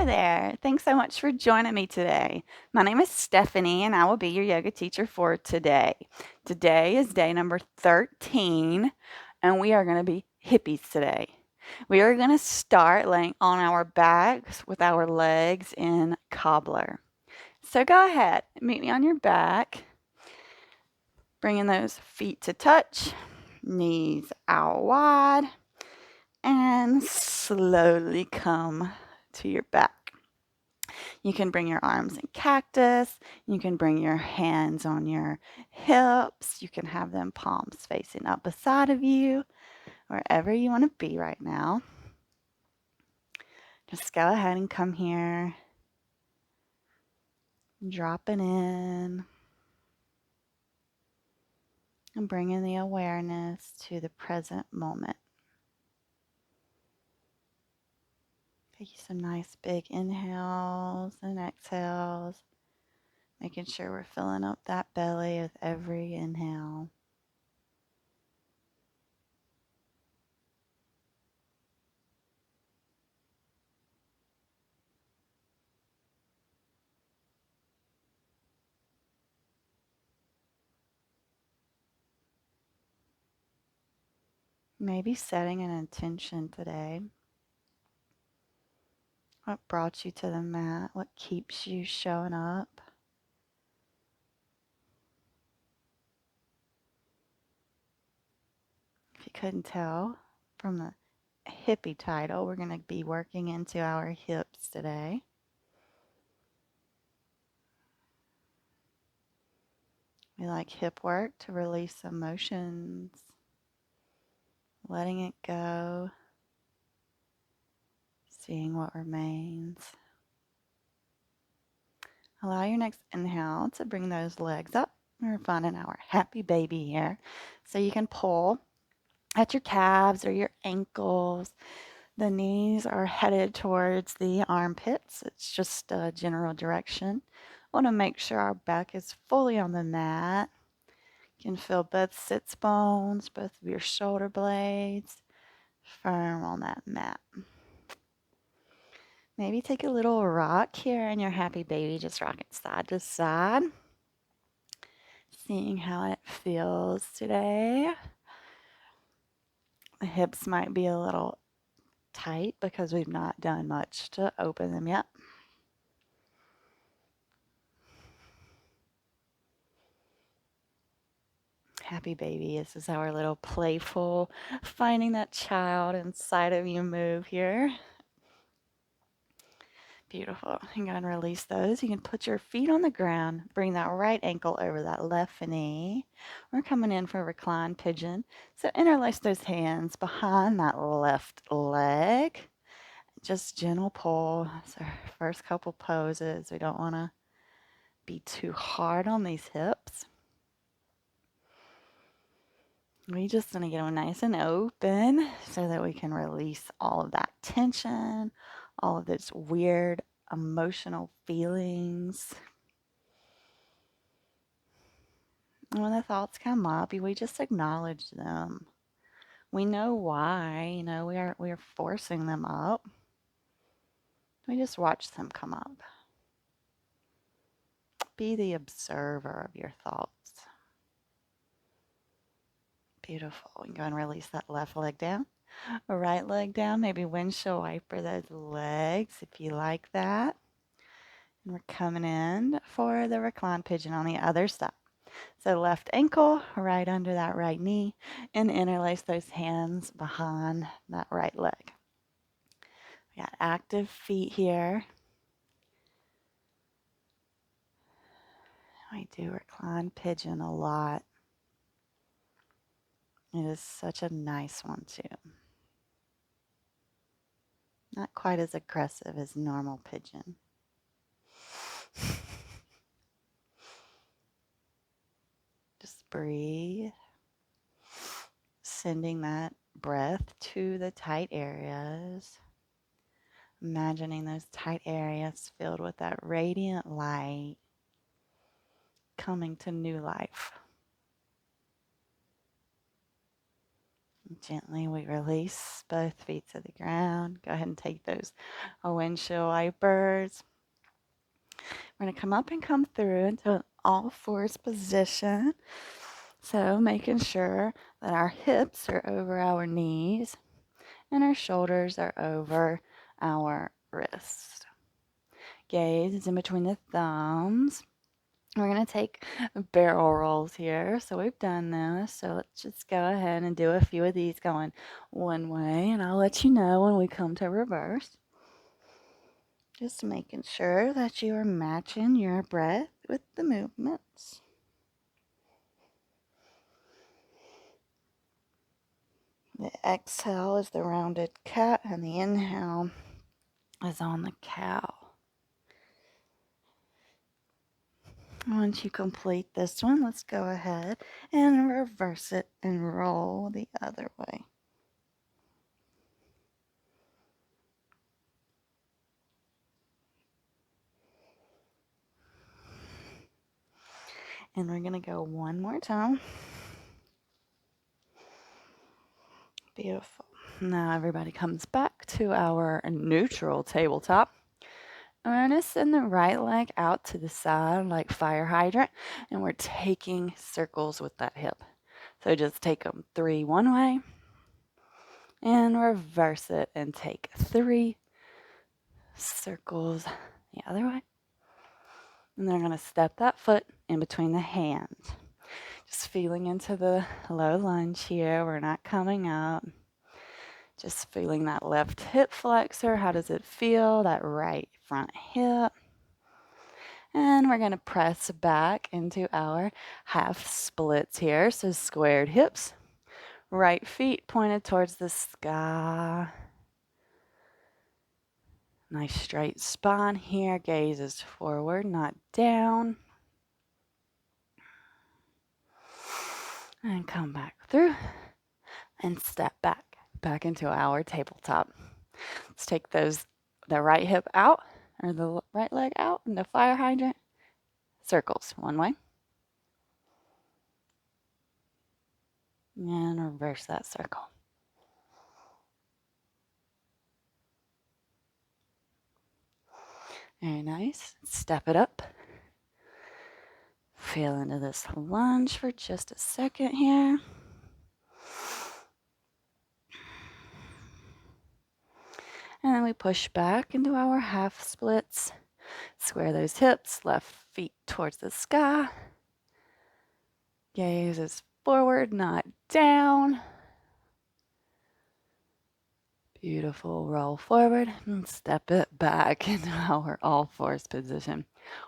Hi there. Thanks so much for joining me today. My name is Stephanie and I will be your yoga teacher for today. Today is day number 13 and we are going to be hippies today. We are going to start laying on our backs with our legs in cobbler. So go ahead, meet me on your back, bringing those feet to touch, knees out wide, and slowly come to your back. You can bring your arms in cactus. You can bring your hands on your hips. You can have them palms facing up beside of you, wherever you want to be right now. Just go ahead and come here, dropping in, and bringing the awareness to the present moment. Take some nice big inhales and exhales, making sure we're filling up that belly with every inhale. Maybe setting an intention today. What brought you to the mat? What keeps you showing up? If you couldn't tell from the hippie title, we're going to be working into our hips today. We like hip work to release emotions, letting it go, seeing what remains. Allow your next inhale to bring those legs up. We're finding our happy baby here. So you can pull at your calves or your ankles. The knees are headed towards the armpits. It's just a general direction. Want to make sure our back is fully on the mat. You can feel both sits bones, both of your shoulder blades firm on that mat. Maybe take a little rock here in your happy baby, just rocking side to side. Seeing how it feels today. The hips might be a little tight because we've not done much to open them yet. Happy baby, this is our little playful finding that child inside of you move here. Beautiful. You can release those. You can put your feet on the ground. Bring that right ankle over that left knee. We're coming in for Recline Pigeon. So interlace those hands behind that left leg. Just gentle pull. So first couple poses. We don't want to be too hard on these hips. We just want to get them nice and open so that we can release all of that tension, all of those weird emotional feelings. And when the thoughts come up, we just acknowledge them. We know why, we are forcing them up. We just watch them come up. Be the observer of your thoughts. Beautiful. We can go and release that left leg down. Right leg down. Maybe windshield wiper those legs if you like that. And we're coming in for the recline pigeon on the other side. So left ankle right under that right knee and interlace those hands behind that right leg. We got active feet here. We do recline pigeon a lot. It is such a nice one too. Not quite as aggressive as normal pigeon. Just breathe. Sending that breath to the tight areas. Imagining those tight areas filled with that radiant light coming to new life. Gently we release both feet to the ground. Go ahead and take those windshield wipers. We're going to come up and come through into an all fours position. So making sure that our hips are over our knees and our shoulders are over our wrists. Gaze is in between the thumbs. We're going to take barrel rolls here. So we've done this. So let's just go ahead and do a few of these going one way. And I'll let you know when we come to reverse. Just making sure that you are matching your breath with the movements. The exhale is the rounded cat and the inhale is on the cow. Once you complete this one, let's go ahead and reverse it and roll the other way. And we're going to go one more time. Beautiful. Now everybody comes back to our neutral tabletop. We're going to send the right leg out to the side like fire hydrant, and we're taking circles with that hip. So just take them 3 one way and reverse it and take 3 circles the other way. And then we're going to step that foot in between the hands. Just feeling into the low lunge here. We're not coming up. Just feeling that left hip flexor. How does it feel? That right front hip. And we're going to press back into our half splits here. So squared hips. Right feet pointed towards the sky. Nice straight spine here. Gaze is forward, not down. And come back through and step back into our tabletop. Let's take the right hip out, or the right leg out, and the fire hydrant. Circles one way. And reverse that circle. Very nice. Step it up. Feel into this lunge for just a second here. And then we push back into our half splits. Square those hips, left feet towards the sky. Gaze is forward, not down. Beautiful. Roll forward and step it back into our all fours position.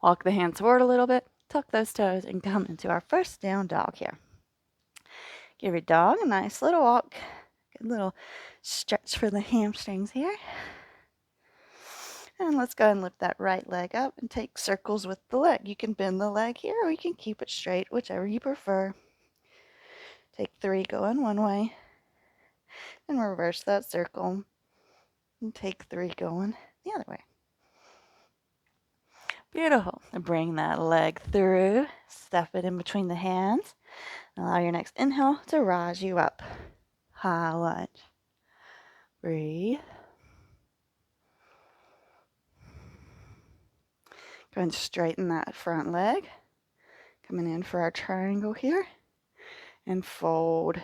Walk the hands forward a little bit, tuck those toes, and come into our first down dog here. Give your dog a nice little walk. Good little stretch for the hamstrings here. And let's go ahead and lift that right leg up and take circles with the leg. You can bend the leg here or you can keep it straight, whichever you prefer. Take 3 going one way and reverse that circle. And take 3 going the other way. Beautiful. And bring that leg through. Step it in between the hands. Allow your next inhale to rise you up. High lunge. Breathe. Go and straighten that front leg. Coming in for our triangle here. And fold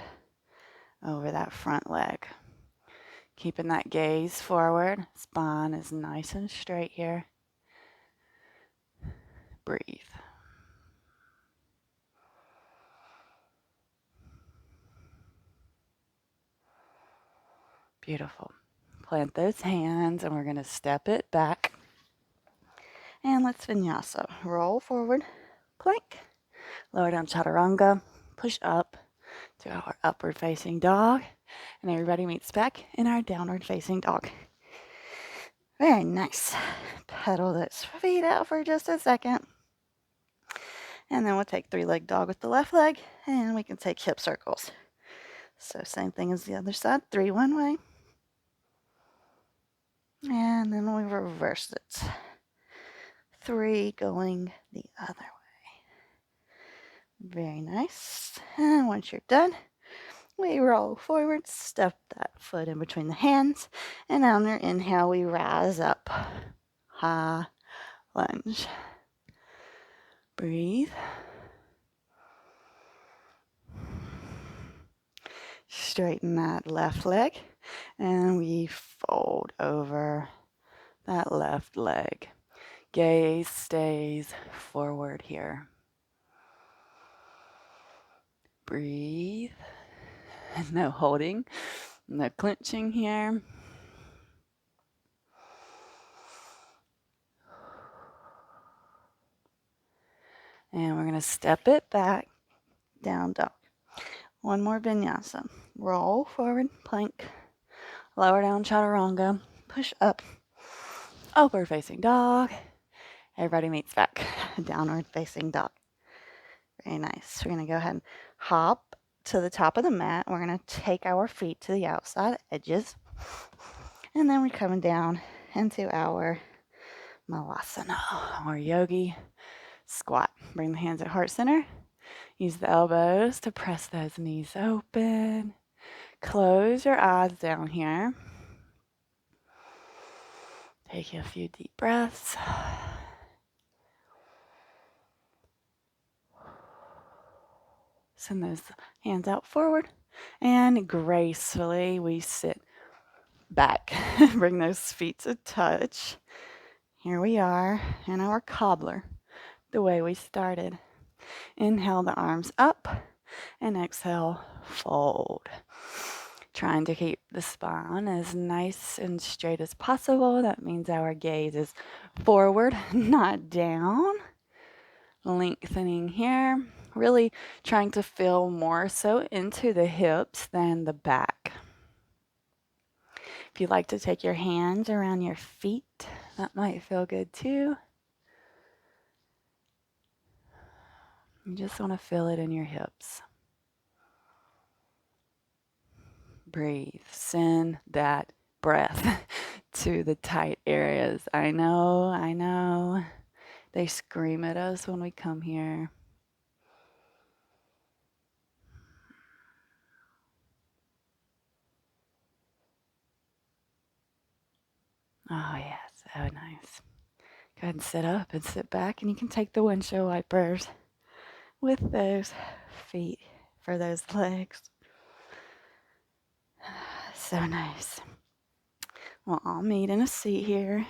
over that front leg. Keeping that gaze forward. Spine is nice and straight here. Breathe. Beautiful. Plant those hands and we're going to step it back. And let's vinyasa. Roll forward, plank, lower down chaturanga, push up to our upward facing dog. And everybody meets back in our downward facing dog. Very nice. Pedal those feet out for just a second. And then we'll take 3-leg dog with the left leg and we can take hip circles. So same thing as the other side, 3 one way. And then we reverse it. 3 going the other way. Very nice. And once you're done, we roll forward, step that foot in between the hands, and on your inhale, we rise up. High lunge. Breathe. Straighten that left leg, and we fold over that left leg. Gaze stays forward here. Breathe. No holding, no clenching here. And we're going to step it back, down dog. One more vinyasa. Roll forward, plank, lower down chaturanga, push up, upward facing dog. Everybody meets back, downward facing dog. Very nice. We're going to go ahead and hop to the top of the mat. We're going to take our feet to the outside edges. And then we're coming down into our malasana or yogi squat. Bring the hands at heart center. Use the elbows to press those knees open. Close your eyes down here. Take a few deep breaths. Send those hands out forward. And gracefully we sit back. Bring those feet to touch. Here we are in our cobbler, the way we started. Inhale the arms up and exhale, fold. Trying to keep the spine as nice and straight as possible. That means our gaze is forward, not down. Lengthening here. Really trying to feel more so into the hips than the back. If you'd like to take your hands around your feet, that might feel good too. You just want to feel it in your hips. Breathe. Send that breath to the tight areas. I know. They scream at us when we come here. Oh, yeah, so nice. Go ahead and sit up and sit back, and you can take the windshield wipers with those feet for those legs. So nice. Well, I'll meet in a seat here.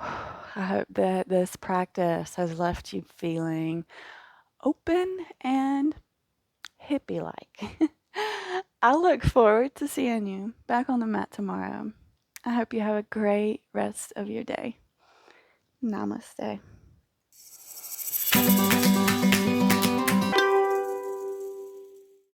I hope that this practice has left you feeling open and hippie-like. I look forward to seeing you back on the mat tomorrow. I hope you have a great rest of your day. Namaste.